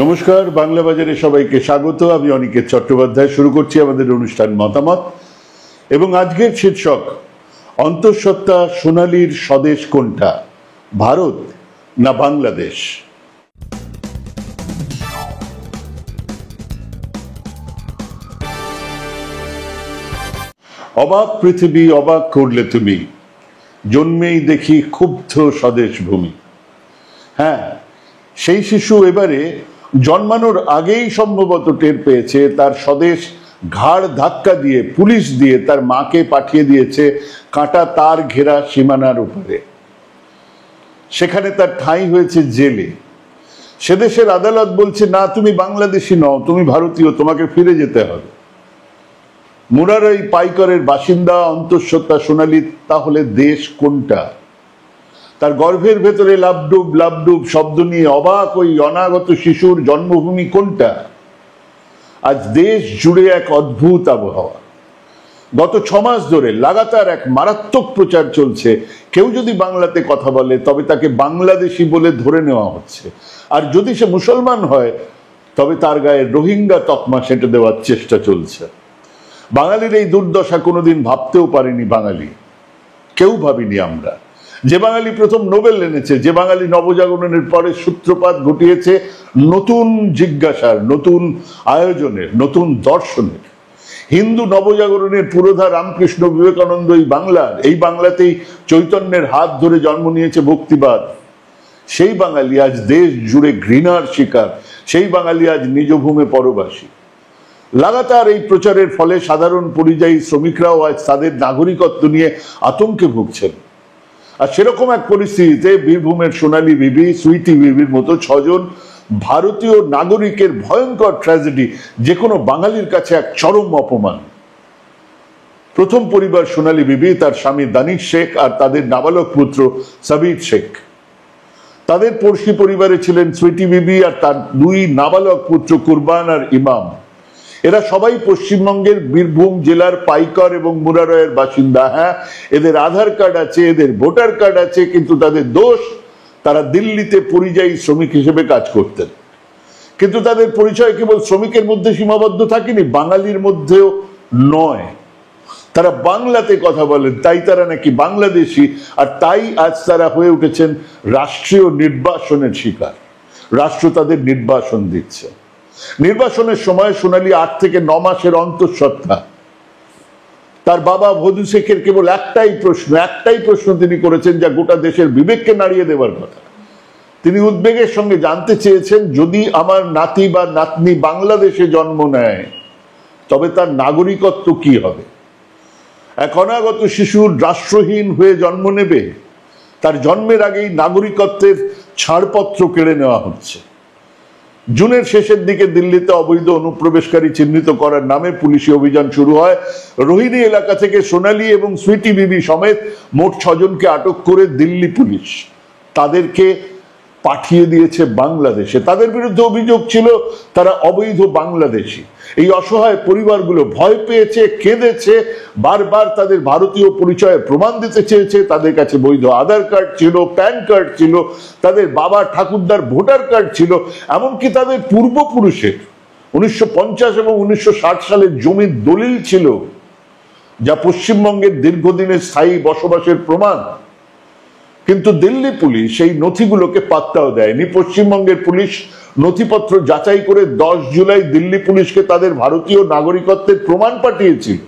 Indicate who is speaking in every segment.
Speaker 1: নমস্কার, বাংলা বাজারে সবাইকে স্বাগত। আমি অনিকেত চট্টোপাধ্যায়। শুরু করছি আমাদের অনুষ্ঠান মতামত এবং আজকের শীর্ষক অন্তঃসত্ত্বা সোনালীর স্বদেশ কোনটা, ভারত না বাংলাদেশ? অবাক পৃথিবী অবাক করলে তুমি, জন্মেই দেখি ক্ষুব্ধ স্বদেশ ভূমি। হ্যাঁ, সেই শিশু এবারে জন্মানোর আগেই সম্ভবত টের পেয়েছে তার স্বদেশ ঘাড় ধাক্কা দিয়ে, পুলিশ দিয়ে তার মাকে পাঠিয়ে দিয়েছে কাঁটা তার ঘেরা সীমানার উপরে। সেখানে তার ঠাঁই হয়েছে জেলে। সে দেশের আদালত বলছে, না, তুমি বাংলাদেশি নও, তুমি ভারতীয়, তোমাকে ফিরে যেতে হবে। মুরারই পাইকরের বাসিন্দা অন্তঃসত্ত্বা সোনালী তাহলে দেশ কোনটা? তার গর্ভের ভেতরে লাবডুব লাবডুব শব্দ নিয়ে অবাক ওই অনাগত শিশুর জন্মভূমি কোনটা? আজ দেশ জুড়ে এক অদ্ভুত আবহাওয়া। গত 6 মাস ধরে লাগাতার এক মারাত্মক প্রচার চলছে। কেউ যদি বাংলাতে কথা বলে তবে তাকে বাংলাদেশি বলে ধরে নেওয়া হচ্ছে, আর যদি সে মুসলমান হয় তবে তার গায়ে রোহিঙ্গা তকমা সেঁটে দেওয়ার চেষ্টা চলছে। বাঙালির এই দুর্দশা কোনোদিন ভাবতেও পারিনি বাঙালি, কেউ ভাবিনি আমরা। যে বাঙালি প্রথম নোবেল এনেছে, যে বাঙালি নবজাগরণের পরে সূত্রপাত ঘটিয়েছে নতুন জিজ্ঞাসার, নতুন আয়োজনের, নতুন দর্শনের। হিন্দু নবজাগরণের পুরোধা রামকৃষ্ণ বিবেকানন্দ এই বাংলাতেই চৈতন্যের হাত ধরে জন্ম নিয়েছে ভক্তিবাদ। সেই বাঙালি আজ দেশ জুড়ে ঘৃণার শিকার, সেই বাঙালি আজ নিজ ভূমে পরবাসী। লাগাতার এই প্রচারের ফলে সাধারণ পরিযায়ী শ্রমিকরাও আজ তাদের নাগরিকত্ব নিয়ে আতঙ্কে ভুগছেন। আর সেরকম এক পরিস্থিতিতে বীরভূমের সোনালী বিবি, সুইটি বিবির মতো 6 জন ভারতীয় নাগরিকের ভয়ঙ্কর ট্র্যাজেডি যে কোনো বাঙালির কাছে এক চরম অপমান। প্রথম পরিবার সোনালী বিবি, তার স্বামী দানিশ শেখ আর তাদের নাবালক পুত্র সাবির শেখ। তাদের পড়শি পরিবারে ছিলেন সুইটি বিবি আর তার 2 নাবালক পুত্র কুরবান আর ইমাম। এরা সবাই পশ্চিমবঙ্গের বীরভূম জেলার পাইকর এবং মুরারয়ের বাসিন্দা। হ্যাঁ, এদের আধার কার্ড আছে, এদের ভোটার কার্ড আছে, কিন্তু তাদের দোষ, তারা দিল্লিতে পরিযায়ী শ্রমিক হিসেবে কাজ করতেন। কিন্তু তাদের পরিচয় কেবল শ্রমিকের মধ্যে সীমাবদ্ধ থাকেনি, বাঙালির মধ্যেও নয়। তারা বাংলাতে কথা বলেন, তাই তারা নাকি বাংলাদেশি, আর তাই আজ তারা হয়ে উঠেছেন রাষ্ট্রীয় নির্বাসনের শিকার। রাষ্ট্র তাদের নির্বাসন দিচ্ছে। নির্বাসনের সময় সোনালী 8 থেকে 9 মাসের অন্তঃসত্ত্বা। তার বাবা ভদু শেখের কেবল একটাই প্রশ্ন তিনি করেছেন, যা গোটা দেশের বিবেককে নাড়িয়ে দেওয়ার কথা। তিনি উদ্বেগের সঙ্গে জানতে চেয়েছেন, যদি আমার নাতি বা নাতনি বাংলাদেশে জন্ম নেয় তবে তার নাগরিকত্ব কি হবে? এক অনাগত শিশুর রাষ্ট্রহীন হয়ে জন্ম নেবে, তার জন্মের আগেই নাগরিকত্বের ছাড়পত্র কেড়ে নেওয়া হচ্ছে। জুনের শেষের দিকে দিল্লিতে অবৈধ অনুপ্রবেশকারী চিহ্নিত করার নামে পুলিশি অভিযান শুরু হয়। রোহিণী এলাকা থেকে সোনালী এবং সুইটি বিবি সমেত মোট 6 জনকে আটক করে দিল্লি পুলিশ তাদেরকে পাঠিয়ে দিয়েছে বাংলাদেশে। তাদের বিরুদ্ধে অভিযোগ ছিল তারা অবৈধ বাংলাদেশি। এই অসহায় পরিবারগুলো ভয় পেয়েছে, কেঁদেছে, বারবার তাদের ভারতীয় পরিচয়ে প্রমাণ দিতে চেয়েছে। তাদের কাছে বৈধ আধার কার্ড ছিল, প্যান কার্ড ছিল, তাদের বাবা ঠাকুরদার ভোটার কার্ড ছিল, এমনকি তাদের পূর্বপুরুষের 1950 এবং 1960 সালের জমির দলিল ছিল, যা পশ্চিমবঙ্গের দীর্ঘদিনের স্থায়ী বসবাসের প্রমাণ। কিন্তু দিল্লি পুলিশ সেই নথিগুলোকে পাত্তাও দেয়নি। পশ্চিমবঙ্গের পুলিশ নথিপত্র যাচাই করে 10 জুলাই দিল্লি পুলিশকে তাদের ভারতীয় নাগরিকত্বের প্রমাণ পাঠিয়েছিল।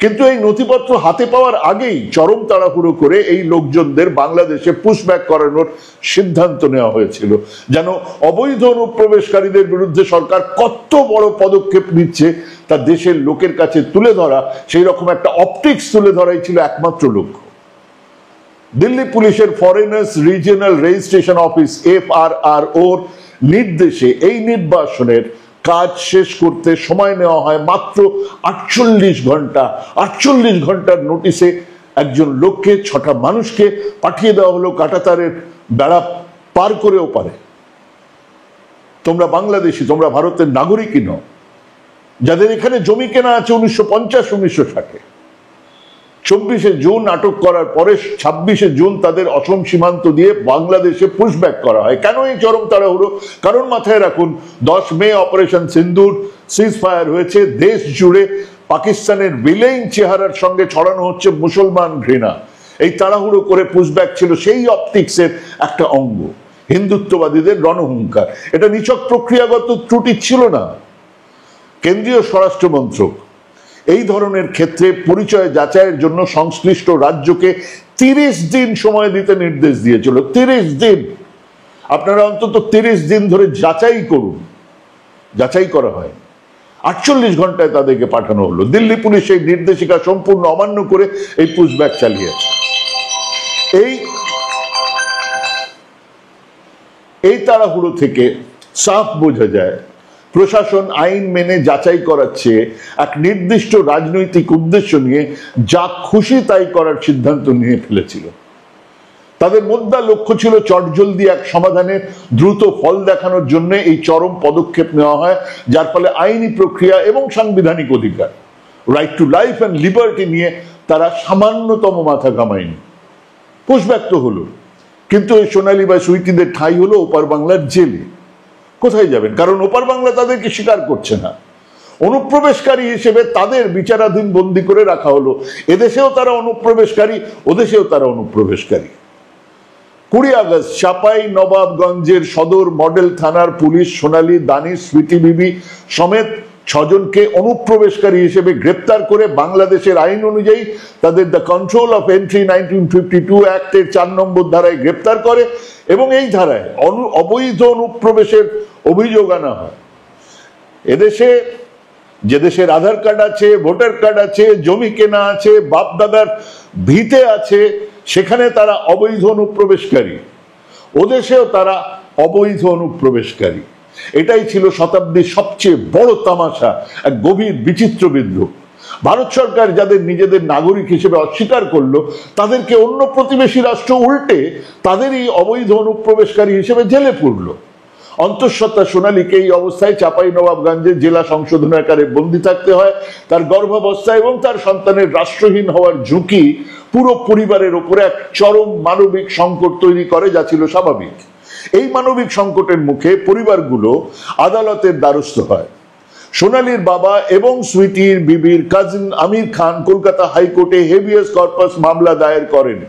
Speaker 1: কিন্তু এই নথিপত্র হাতে পাওয়ার আগেই চরম তাড়াহুড়ো করে এই লোকজনদের বাংলাদেশে পুশব্যাক করানোর সিদ্ধান্ত নেওয়া হয়েছিল। যেন অবৈধ অনুপ্রবেশকারীদের বিরুদ্ধে সরকার কত বড় পদক্ষেপ নিচ্ছে তা দেশের লোকের কাছে তুলে ধরা, সেই রকম একটা অপটিক্স তুলে ধরাই ছিল একমাত্র লক্ষ্য। দিল্লি পুলিশের ফরেনার্স রিজিয়নাল রেজিস্ট্রেশন অফিস FRROর নির্দেশে এই নির্বাসনের কাজ শেষ করতে সময় নেওয়া হয় মাত্র 48 ঘন্টা। 48 ঘন্টার নোটিশে একজন লোককে, 6টা মানুষকে পাঠিয়ে দেওয়া হলো কাঁটাতারের বেড়া পার করেও পারে। তোমরা বাংলাদেশি, তোমরা ভারতের নাগরিকই নও, যাদের এখানে জমি কেনা আছে 1950-1960। 24শে জুন আটক করার পরে 26শে জুন তাদের অসম সীমান্ত দিয়ে বাংলাদেশে পুশব্যাক করা হয়। কেন এই চরম তাড়াহুড়ো? কারণ মাথায় রাখুন, 10 মে অপারেশন সিন্দুর সিজ ফায়ার হয়েছে, দেশ জুড়ে পাকিস্তানের ভিলেইন চেহারার সঙ্গে ছড়ানো হচ্ছে মুসলমান ঘৃণা। এই তাড়াহুড়ো করে পুশব্যাক ছিল সেই অপটিক্সের একটা অঙ্গ, হিন্দুত্ববাদীদের রণহুঙ্কার। এটা নিছক প্রক্রিয়াগত ত্রুটি ছিল না। কেন্দ্রীয় স্বরাষ্ট্র মন্ত্রক এই ধরনের ক্ষেত্রে পরিচয় যাচাইয়ের জন্য সংশ্লিষ্ট রাজ্যকে 30 দিন সময় দিতে নির্দেশ দিয়েছিল। 30 দিন। আপনারা অন্তত 30 দিন ধরে যাচাই করুন। যাচাই করা হয়, 48 ঘন্টায় তাদেরকে পাঠানো হলো। দিল্লি পুলিশ এই নির্দেশিকা সম্পূর্ণ অমান্য করে এই পুশব্যাক চালিয়েছে। এই তাড়াহুড়ো থেকে সাফ বোঝা যায় প্রশাসন আইন মেনে যাচাই করার চেয়ে এক নির্দিষ্ট রাজনৈতিক উদ্দেশ্য নিয়ে যা খুশি তাই করার সিদ্ধান্ত নিয়ে ফেলেছিল। তাদের মোদ্দা লক্ষ্য ছিল চটজলদি এক সমাধানের দ্রুত ফল দেখানোর জন্য এই চরম পদক্ষেপ নেওয়া হয়, যার ফলে আইনি প্রক্রিয়া এবং সাংবিধানিক অধিকার, right to life and liberty নিয়ে তারা সামান্যতম মাথা ঘামায়নি। পুশব্যাক তো হলো, কিন্তু এই সোনালী বা সুইটিদের ঠাঁই হলো ওপার বাংলার জেলে। কোথায় যাবেন? কারণ ওপার বাংলা তাদেরকে স্বীকার করছে না। অনুপ্রবেশকারী হিসেবে তাদের বিচারাধীন বন্দী করে রাখা হলো। এদেশেও তারা অনুপ্রবেশকারী, ওদেশেও তারা অনুপ্রবেশকারী। 20 আগস্ট চাপাই নবাবগঞ্জের সদর মডেল থানার পুলিশ সোনালী, দানিশ, সুইটি বিবি সমেত 6 জনকে অনুপ্রবেশকারী হিসেবে গ্রেপ্তার করে বাংলাদেশের আইন অনুযায়ী তাদের দ্য কন্ট্রোল অফ এন্ট্রি 1952 অ্যাক্টের 4 নম্বর ধারায় গ্রেপ্তার করে এবং এই ধারায় অবৈধ অনুপ্রবেশের অভিযোগ আনা হয়। এদেশে যে দেশের আধার কার্ড আছে, ভোটার কার্ড আছে, জমি কেনা আছে, বাপ দাদার ভিটে আছে, সেখানে তারা অবৈধ অনুপ্রবেশকারী, ওদেশেও তারা অবৈধ অনুপ্রবেশকারী। এটাই ছিল শতাব্দীর সবচেয়ে বড় তামাশা, এক গভীর বিচিত্র বিদ্রোহ। ভারত সরকার যাদের নিজেদের নাগরিক হিসেবে অস্বীকার করলো, তাদেরকে অন্য প্রতিবেশী রাষ্ট্র উল্টে তাদেরই অবৈধ অনুপ্রবেশকারী হিসেবে জেলে পুরলো। অন্তঃসত্ত্বা সোনালীকে এই অবস্থায় চাপাই নবাবগঞ্জের জেলা সংশোধনাগারে বন্দী থাকতে হয়। তার গর্ভাবস্থা এবং তার সন্তানের রাষ্ট্রহীন হওয়ার ঝুঁকি পুরো পরিবারের উপরে এক চরম মানবিক সংকট তৈরি করে, যা ছিল স্বাভাবিক। এই মানবিক সংকটের মুখে পরিবারগুলো আদালতের দ্বারস্থ হয়। সোনালীর বাবা এবং সুইটির বিবির কাজিন আমির খান কলকাতা হাইকোর্টে হেভিয়াস কর্পাস মামলা দায়ের করেন।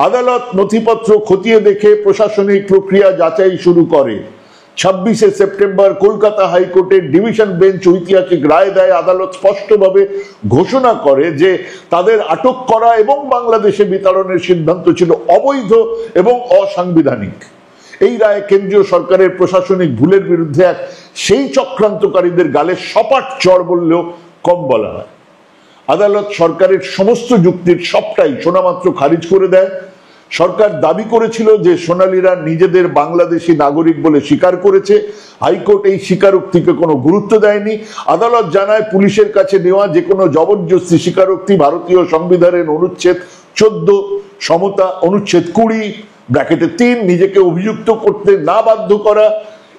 Speaker 1: আদালত নথিপত্র খতিয়ে দেখে প্রশাসনিক প্রক্রিয়া যাচাই শুরু করে। 26শে সেপ্টেম্বর কলকাতা হাইকোর্টের ডিভিশন বেঞ্চ ঐতিহাসিক রায় দেয়। আদালত স্পষ্টভাবে ঘোষণা করে যে তাদের আটক করা এবং বাংলাদেশে বিতাড়নের সিদ্ধান্ত ছিল অবৈধ এবং অসাংবিধানিক। এই রায় কেন্দ্রীয় সরকারের প্রশাসনিক ভুলের বিরুদ্ধে এক সেই চক্রান্তকারীদের গালে সপাট চড় বললেও কম বলা হয়। আদালত সরকারের সমস্ত যুক্তির সবটাই শোনামাত্র খারিজ করে দেয়। সরকার দাবি করেছিল যে সোনালীরা নিজেদের বাংলাদেশি নাগরিক বলে স্বীকার করেছে। হাইকোর্ট এই স্বীকারোক্তিকে কোনো গুরুত্ব দেয়নি। আদালত জানায় পুলিশের কাছে নেওয়া যে কোনো জবরদস্তি স্বীকারোক্তি ভারতীয় সংবিধানের অনুচ্ছেদ 14 সমতা, অনুচ্ছেদ 20 ব্র্যাকেটে 3 নিজেকে অভিযুক্ত করতে না বাধ্য করা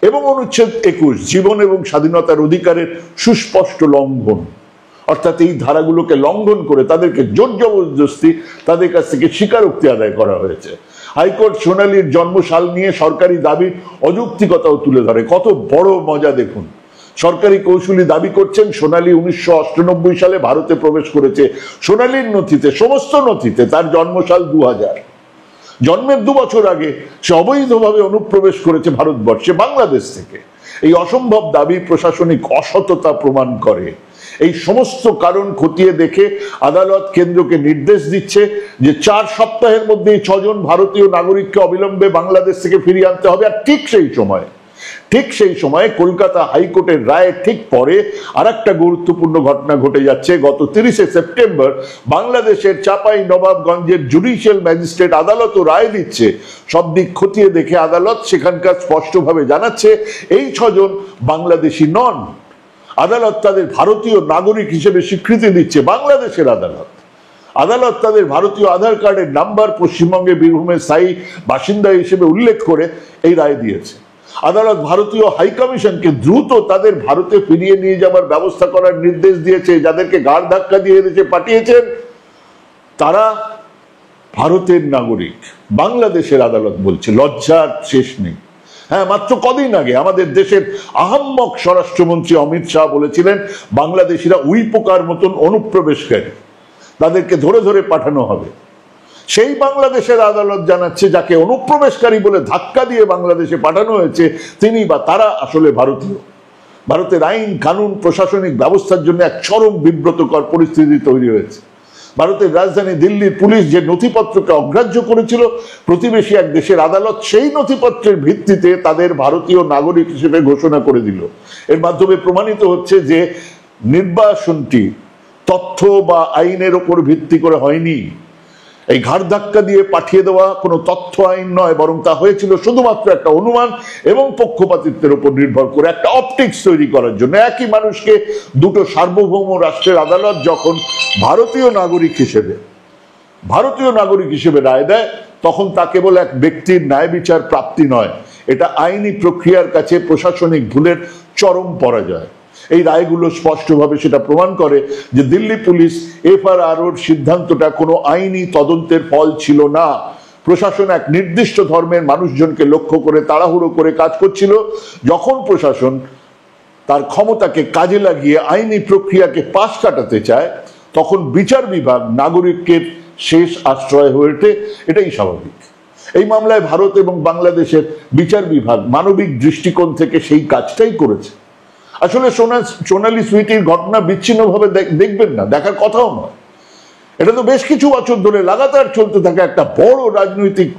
Speaker 1: এবং অনুচ্ছেদ 21 জীবন এবং স্বাধীনতার অধিকারের সুস্পষ্ট লঙ্ঘন। অর্থাৎ এই ধারাগুলোকে লঙ্ঘন করে তাদেরকে জোর জবরদস্তি তাদের কাছ থেকে স্বীকারোক্তি আদায় করা হয়েছে। হাইকোর্ট সোনালীর জন্মসাল নিয়ে সরকারি দাবির অযৌক্তিকতাও তুলে ধরে। কত বড় মজা দেখুন। সরকারি কৌশলী দাবি করছেন সোনালী 1998 সালে ভারতে প্রবেশ করেছে। সোনালীর নথিতে, সমস্ত নথিতে তার জন্মসাল 2000। জন্মের 2 বছর আগে সে অবৈধভাবে অনুপ্রবেশ করেছে ভারতবর্ষে বাংলাদেশ থেকে। এই অসম্ভব দাবি প্রশাসনিক অসততা প্রমাণ করে। এই সমস্ত কারণ খতিয়ে দেখে আদালত কেন্দ্রকে নির্দেশ দিচ্ছে যে 4 সপ্তাহের মধ্যে 6 জন ভারতীয় নাগরিককে অবিলম্বে বাংলাদেশ থেকে ফিরিয়ে আনতে হবে। আর ঠিক সেই সময় কলকাতা হাইকোর্টের রায়ের ঠিক পরে আরেকটা গুরুত্বপূর্ণ ঘটনা ঘটে যাচ্ছে। গত 30শে সেপ্টেম্বর বাংলাদেশের চাপাই নবাবগঞ্জের জুডিশিয়াল ম্যাজিস্ট্রেট আদালতও রায় দিচ্ছে। সব দিক খতিয়ে দেখে আদালত সেখানকার স্পষ্টভাবে জানাচ্ছে এই 6 জন বাংলাদেশি নন। আদালত তাদের ভারতীয় নাগরিক হিসেবে স্বীকৃতি দিচ্ছে। বাংলাদেশের আদালত তাদের ভারতীয় আধার কার্ডের নাম্বার পশ্চিমবঙ্গে বীরভূমের স্থায়ী বাসিন্দা হিসেবে উল্লেখ করে এই রায় দিয়েছে। আদালত ভারতীয় হাইকমিশনকে দ্রুত তাদের ভারতে ফিরিয়ে নিয়ে যাবার ব্যবস্থা করার নির্দেশ দিয়েছে। যাদেরকে ঘাড় ধাক্কা দিয়ে এদেশে পাঠিয়েছেন তারা ভারতের নাগরিক, বাংলাদেশের আদালত বলছে, লজ্জার শেষ নেই। হ্যাঁ, মাত্র কদিন আগে আমাদের দেশের আহাম্মক স্বরাষ্ট্রমন্ত্রী অমিত শাহ বলেছিলেন বাংলাদেশিরা উই পোকার মতন অনুপ্রবেশকারী, তাদেরকে ধরে ধরে পাঠানো হবে। সেই বাংলাদেশের আদালত জানাচ্ছে যাকে অনুপ্রবেশকারী বলে ধাক্কা দিয়ে বাংলাদেশে পাঠানো হয়েছে তিনি বা তারা আসলে ভারতীয়। ভারতের আইন কানুন প্রশাসনিক ব্যবস্থার জন্য এক চরম বিব্রতকর পরিস্থিতি তৈরি হয়েছে। ভারতের রাজধানী দিল্লির পুলিশ যে নথিপত্রকে অগ্রাহ্য করেছিল, প্রতিবেশী এক দেশের আদালত সেই নথিপত্রের ভিত্তিতে তাদের ভারতীয় নাগরিক হিসেবে ঘোষণা করে দিল। এর মাধ্যমে প্রমাণিত হচ্ছে যে নির্বাসনটি তথ্য বা আইনের ওপর ভিত্তি করে হয়নি। এই ঘাড় ধাক্কা দিয়ে পাঠিয়ে দেওয়া কোনো তথ্য আইন নয়, বরং তা হয়েছিল শুধুমাত্র একটা অনুমান এবং পক্ষপাতিত্বের উপর নির্ভর করে একটা অপটিক্স তৈরি করার জন্য। একই মানুষকে দুটো সার্বভৌম রাষ্ট্রের আদালত যখন ভারতীয় নাগরিক হিসেবে রায় দেয়, তখন তা কেবল এক ব্যক্তির ন্যায় বিচার প্রাপ্তি নয়, এটা আইনি প্রক্রিয়ার কাছে প্রশাসনিক ভুলের চরম পরাজয়। এই রায়গুলো স্পষ্টভাবে সেটা প্রমাণ করে যে দিল্লি পুলিশ এফআরআর সিদ্ধান্তটা কোনো আইনি তদন্তের ফল ছিল না। প্রশাসন এক নির্দিষ্ট ধর্মের মানুষজনকে লক্ষ্য করে তাড়াহুড়ো করে কাজ করছিল। যখন প্রশাসন তার ক্ষমতাকে কাজে লাগিয়ে আইনি প্রক্রিয়াকে পাশ কাটাতে চায়, তখন বিচার বিভাগ নাগরিকের শেষ আশ্রয় হয়ে ওঠে। এটাই স্বাভাবিক। এই মামলায় ভারত এবং বাংলাদেশের বিচার বিভাগ মানবিক দৃষ্টিকোণ থেকে সেই কাজটাই করেছে। আসলে সোনালী সুইটির ঘটনা বিচ্ছিন্নভাবে দেখবেন না, দেখার কথাও নয়। এটা তো বেশ কিছু বছর ধরে লাগাতার চলতে থাকা একটা বড় রাজনৈতিক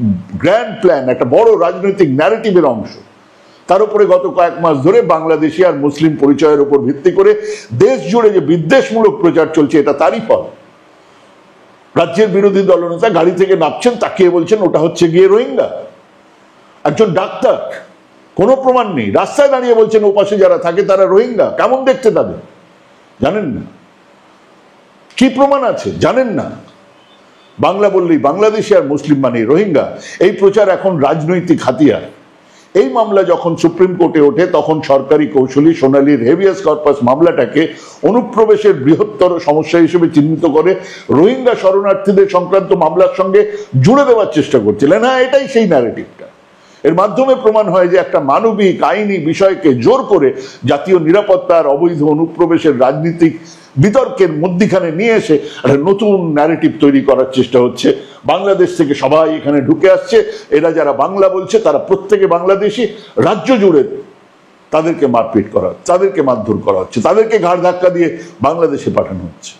Speaker 1: গ্র্যান্ড প্ল্যান, একটা বড় রাজনৈতিক ন্যারেটিভের অংশ। তার উপরে গত কয়েক মাস ধরে বাংলাদেশি আর মুসলিম পরিচয়ের উপর ভিত্তি করে দেশ জুড়ে যে বিদ্বেষমূলক প্রচার চলছে, এটা তারই ফল। রাজ্যের বিরোধী দলনেতা গাড়ি থেকে নামছেন, তাকিয়ে বলছেন ওটা হচ্ছে গিয়ে রোহিঙ্গা। একজন ডাক্তার, কোনো প্রমাণ নেই, রাস্তায় দাঁড়িয়ে বলছেন ওপাশে যারা থাকে তারা রোহিঙ্গা। কেমন দেখতে তাদের জানেন না? কি প্রমাণ আছে জানেন না? বাংলা বললেই বাংলাদেশি আর মুসলিম মানে রোহিঙ্গা। এই প্রচার এখন রাজনৈতিক হাতিয়ার। এই মামলা যখন সুপ্রিম কোর্টে ওঠে, তখন সরকারি কৌশলী সোনালীর হেভিয়াস কর্পাস মামলাটাকে অনুপ্রবেশের বৃহত্তর সমস্যা হিসেবে চিহ্নিত করে রোহিঙ্গা শরণার্থীদের সংক্রান্ত মামলার সঙ্গে জুড়ে দেওয়ার চেষ্টা করছিলেন। হ্যাঁ, এটাই সেই ন্যারেটিভটা। এর মাধ্যমে প্রমাণ হয় যে একটা মানবিক আইনি বিষয়কে জোর করে জাতীয় নিরাপত্তার অবৈধ অনুপ্রবেশের রাজনীতিক বিতর্কের মধ্যখানে নিয়ে এসে একটা নতুন ন্যারেটিভ তৈরি করার চেষ্টা হচ্ছে। বাংলাদেশ থেকে সবাই এখানে ঢুকে আসছে, এরা যারা বাংলা বলছে তারা প্রত্যেকে বাংলাদেশি। রাজ্য জুড়ে তাদেরকে মারপিট করা, তাদেরকে মারধর করা হচ্ছে, তাদেরকে ঘাড় ধাক্কা দিয়ে বাংলাদেশে পাঠানো হচ্ছে।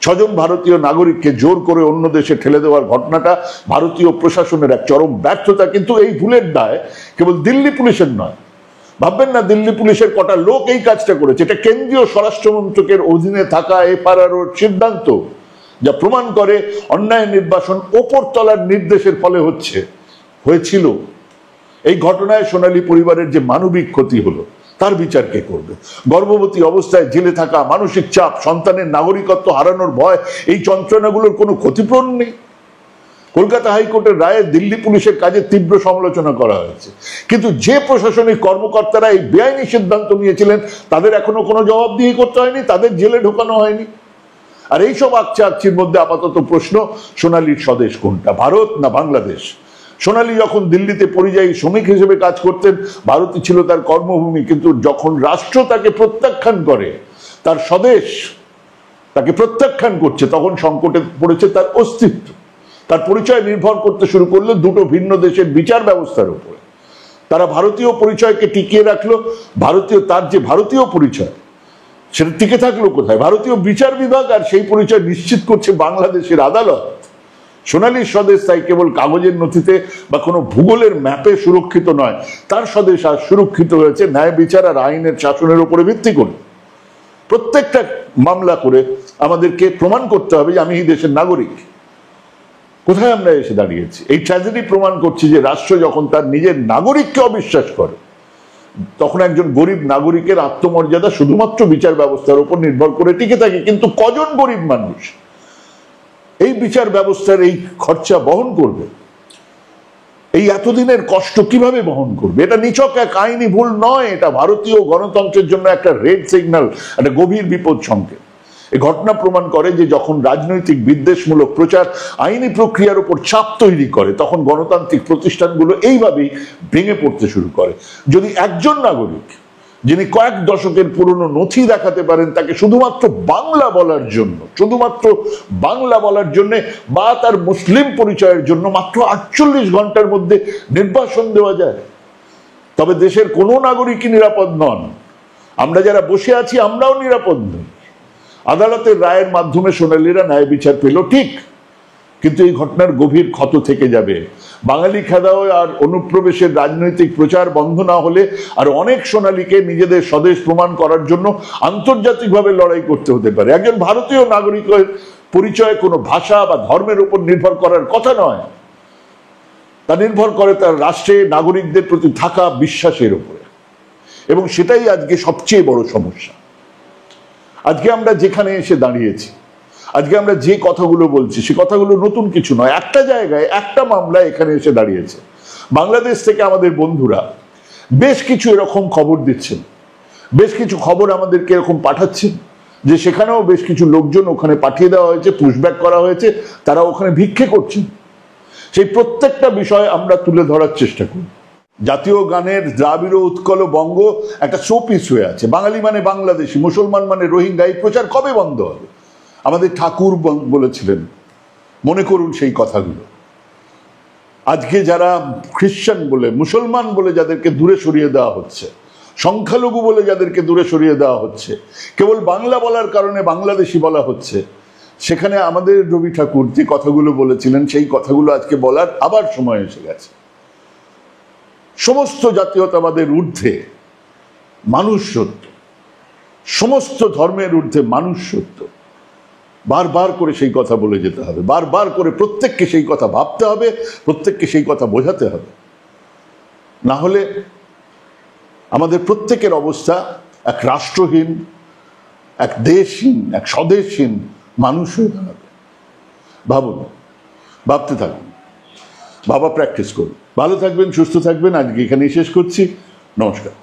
Speaker 1: 6 জন ভারতীয় নাগরিককে জোর করে অন্য দেশে ঠেলে দেওয়ার ঘটনাটা ভারতীয় প্রশাসনের এক চরম ব্যর্থতা। কিন্তু এই ভুলের দায় কেবল দিল্লি পুলিশের নয়। ভাববেন না দিল্লি পুলিশের কটা লোক এই কাজটা করেছে। এটা কেন্দ্রীয় স্বরাষ্ট্র মন্ত্রকের অধীনে থাকা এফআরআর সিদ্ধান্ত, যা প্রমাণ করে অন্যায় নির্বাসন ওপর তলার নির্দেশের ফলে হয়েছিল। এই ঘটনায় সোনালী পরিবারের যে মানবিক ক্ষতি হলো, তার বিচার কে করবে? গর্ভবতী অবস্থায় জেলে থাকা, মানসিক চাপ, সন্তানের নাগরিকত্ব হারানোর ভয়, এই যন্ত্রণাগুলোর কোনো ক্ষতিপূরণ নেই। কলকাতা হাইকোর্টের রায়ে দিল্লি পুলিশের কাজে তীব্র সমালোচনা করা হয়েছে, কিন্তু যে প্রশাসনিক কর্মকর্তারা এই বেআইনি সিদ্ধান্ত নিয়েছিলেন তাদের এখনো কোনো জবাবদিহি করতে হয়নি, তাদের জেলে ঢোকানো হয়নি। আর এইসব আকচির মধ্যে আপাতত প্রশ্ন, সোনালীর স্বদেশ কোনটা, ভারত না বাংলাদেশ? সোনালী যখন দিল্লিতে পরিযায়ী শ্রমিক হিসেবে কাজ করতেন, ভারতই ছিল তার কর্মভূমি। কিন্তু যখন রাষ্ট্র তাকে প্রত্যাখ্যান করে, তার স্বদেশ তাকে প্রত্যাখ্যান করছে, তখন সংকটে পড়েছে তার অস্তিত্ব। তার পরিচয় নির্ভর করতে শুরু করলো দুটো ভিন্ন দেশের বিচার ব্যবস্থার উপরে। তারা ভারতীয় পরিচয়কে টিকিয়ে রাখলো, তার যে ভারতীয় পরিচয় সেটা টিকে থাকলো কোথায়? ভারতীয় বিচার বিভাগ। আর সেই পরিচয় নিশ্চিত করছে বাংলাদেশের আদালত। সোনালীর স্বদেশ তাই কেবল কাগজের নথিতে বা কোনো ভূগোলের ম্যাপে সুরক্ষিত নয়, তার স্বদেশ আজ সুরক্ষিত হয়েছে ন্যায় বিচার আর আইনের শাসনের উপরে ভিত্তি করে। প্রত্যেকটা মামলা করে আমাদেরকে প্রমাণ করতে হবে যে আমি এই দেশের নাগরিক। কোথায় আমরা এসে দাঁড়িয়েছি? এই ট্র্যাজেডি প্রমাণ করছে যে রাষ্ট্র যখন তার নিজের নাগরিককে অবিশ্বাস করে, তখন একজন গরিব নাগরিকের আত্মমর্যাদা শুধুমাত্র বিচার ব্যবস্থার উপর নির্ভর করে টিকে থাকে। কিন্তু কজন গরিব মানুষ এই বিচার ব্যবস্থার এই খরচা বহন করবে? এই এতদিনের কষ্ট কিভাবে বহন করবে? এটা নিছক এক আইনি ভুল নয়, এটা ভারতীয় গণতন্ত্রের জন্য একটা রেড সিগন্যাল, একটা গভীর বিপদ সংকেত। এই ঘটনা প্রমাণ করে যে যখন রাজনৈতিক বিদ্বেষমূলক প্রচার আইনি প্রক্রিয়ার উপর চাপ তৈরি করে, তখন গণতান্ত্রিক প্রতিষ্ঠানগুলো এইভাবেই ভেঙে পড়তে শুরু করে। যদি একজন নাগরিক যিনি কয়েক দশকের পুরনো নথি দেখাতে পারেন, তাকে শুধুমাত্র বাংলা বলার জন্য বা তার মুসলিম পরিচয়ের জন্য মাত্র 48 ঘন্টার মধ্যে নির্বাসন দেওয়া যায়, তবে দেশের কোনো নাগরিকই নিরাপদ নন। আমরা যারা বসে আছি আমরাও নিরাপদ নই। আদালতের রায়ের মাধ্যমে সোনালীরা ন্যায় বিচার পেল ঠিক, কিন্তু এই ঘটনার গভীর ক্ষত থেকে যাবে। বাঙালি খেদাও আর অনুপ্রবেশের রাজনৈতিক প্রচার বন্ধ না হলে আর অনেক সোনালীকে নিজেদের স্বদেশ প্রমাণ করার জন্য আন্তর্জাতিকভাবে লড়াই করতে হতে পারে। একজন ভারতীয় নাগরিকের পরিচয় কোনো ভাষা বা ধর্মের উপর নির্ভর করার কথা নয়, তা নির্ভর করে তার রাষ্ট্রে নাগরিকদের প্রতি থাকা বিশ্বাসের উপরে, এবং সেটাই আজকে সবচেয়ে বড় সমস্যা। আজকে আমরা যেখানে এসে দাঁড়িয়েছি, আজকে আমরা যে কথাগুলো বলছি, সে কথাগুলো নতুন কিছু নয়। একটা জায়গায় একটা মামলা এখানে এসে দাঁড়িয়েছে। বাংলাদেশ থেকে আমাদের বন্ধুরা বেশ কিছু এরকম খবর দিচ্ছেন, বেশ কিছু খবর আমাদেরকে এরকম পাঠাচ্ছেন যে সেখানেও বেশ কিছু লোকজন ওখানে পাঠিয়ে দেওয়া হয়েছে, পুশব্যাক করা হয়েছে, তারা ওখানে ভিক্ষে করছেন। সেই প্রত্যেকটা বিষয় আমরা তুলে ধরার চেষ্টা করি। জাতীয় গানের দ্রাবিড় উৎকল বঙ্গ একটা শোপিস হয়ে আছে। বাঙালি মানে বাংলাদেশি, মুসলমান মানে রোহিঙ্গা, এই প্রচার কবে বন্ধ হবে? আমাদের ঠাকুর বলেছিলেন, মনে করুন সেই কথাগুলো। আজকে যারা খ্রিস্টান বলে, মুসলমান বলে যাদেরকে দূরে সরিয়ে দেওয়া হচ্ছে, সংখ্যালঘু বলে যাদেরকে দূরে সরিয়ে দেওয়া হচ্ছে, কেবল বাংলা বলার কারণে বাংলাদেশি বলা হচ্ছে, সেখানে আমাদের রবি ঠাকুর যে কথাগুলো বলেছিলেন সেই কথাগুলো আজকে বলার আবার সময় এসে গেছে। সমস্ত জাতীয়তাবাদের ঊর্ধ্বে মানুষ সত্য, সমস্ত ধর্মের ঊর্ধ্বে মানুষ সত্য। বারবার করে সেই কথা বলে যেতে হবে, বারবার করে প্রত্যেককে সেই কথা ভাবতে হবে, প্রত্যেককে সেই কথা বোঝাতে হবে। না হলে আমাদের প্রত্যেকের অবস্থা এক রাষ্ট্রহীন, এক দেশহীন, এক স্বদেশহীন মানুষ হয়ে দাঁড়াবে। ভাবুন, ভাবতে থাকুন, ভাবা প্র্যাকটিস করুন। ভালো থাকবেন, সুস্থ থাকবেন। আজকে এখানেই শেষ করছি। নমস্কার।